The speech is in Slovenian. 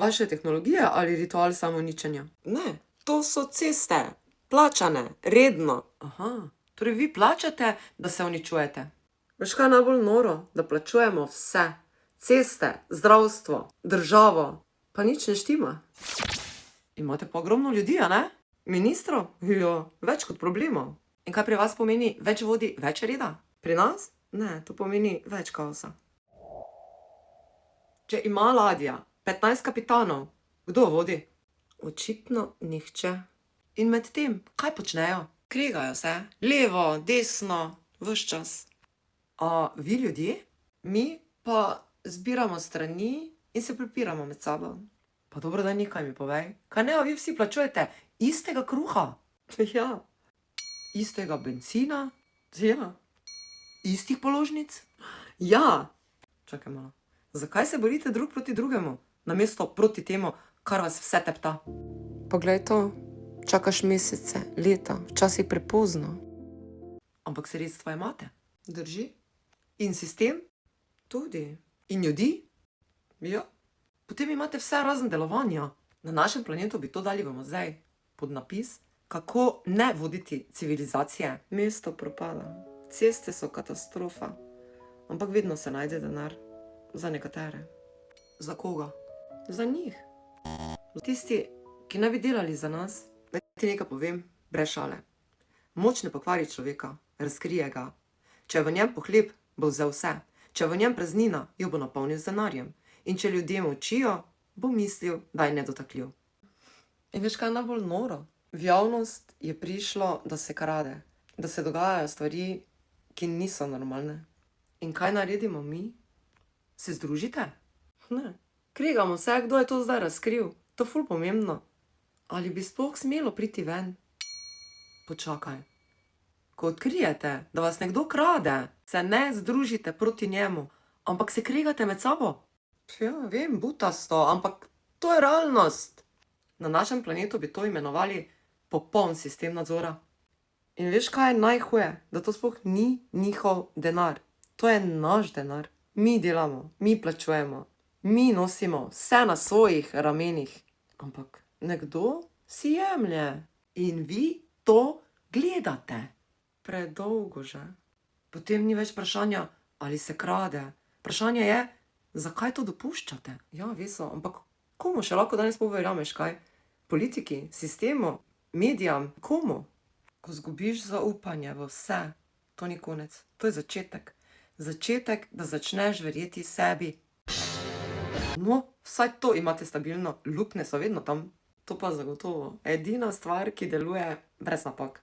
A še tehnologija ali ritual samouničenja? Ne, to so ceste, plačane, redno. Aha, torej vi plačate, da se uničujete. Veš kaj je najbolj noro? Da plačujemo vse. Ceste, zdravstvo, državo, pa nič ne štima. Imate pa ogromno ljudi, a ne? Ministrov? Jo, več kot problemov. In kaj pri vas pomeni več vodi, več reda? Pri nas? Ne, to pomeni več kaosa. Če ima ladja 15 kapitanov, kdo vodi? Očitno nihče. In med tem, kaj počnejo? Kregajo se, levo, desno, ves čas. A vi ljudje? Mi pa zbiramo strani in se prepiramo med sabo. Pa dobro, da nekaj mi povej. Kaj ne, a vi vsi plačujete istega kruha? Ja, Istega bencina? ja, Istih položnic? ja. Čakaj malo. Zakaj se borite drug proti drugemu, namesto proti temu, kar vas vse tepta? Poglej to, čakaš mesece, leta, včasih prepozno. Ampak sredstva imate. Drži? In sistem? Tudi. In ljudi? Ja. Potem imate vse razen delovanja. Na našem planetu bi to dali v muzej. Pod napis, kako ne voditi civilizacije. Mesto propada. Ceste so katastrofa. Ampak vedno se najde denar. Za nekatere. Za koga? Za njih. Tisti, ki ne bi delali za nas. Naj ti nekaj povem, brez šale. Moč ne pokvari človeka, razkrije ga. Če je v njem pohleb, bo vzel vse. Če je v njem praznina, jo bo napolnil z denarjem. In če ljudje molčijo, bo mislil, da je nedotakljiv. In veš kaj je najbolj noro? V javnost je prišlo, da se krade, da se dogajajo stvari, ki niso normalne. In kaj naredimo mi? Se združite? Ne. Kregamo se, kdo je to zdaj razkril. To je ful pomembno. Ali bi sploh smelo priti ven? Počakaj. Ko odkrijete, da vas nekdo krade, se ne združite proti njemu, ampak se kregate med sabo. Ja, vem, butasto, ampak to je realnost. Na našem planetu bi to imenovali popoln sistem nadzora. In veš, kaj je najhuje? Da to sploh ni njihov denar. To je naš denar. Mi delamo, mi plačujemo, mi nosimo vse na svojih ramenih. Ampak nekdo si jemlje in vi to gledate. Predolgo že. Potem ni več vprašanja, ali se krade. Vprašanje je, zakaj to dopuščate? Ja, Veso, ampak komu še lahko danes poverjameš, kaj? Politiki, sistemu, medijam, komu? Ko zgubiš zaupanje v vse, to ni konec, to je začetek. Začetek, da začneš verjeti sebi. No, vsaj to imate stabilno, luknje so vedno tam. To pa zagotovo. Edina stvar, ki deluje brez napak.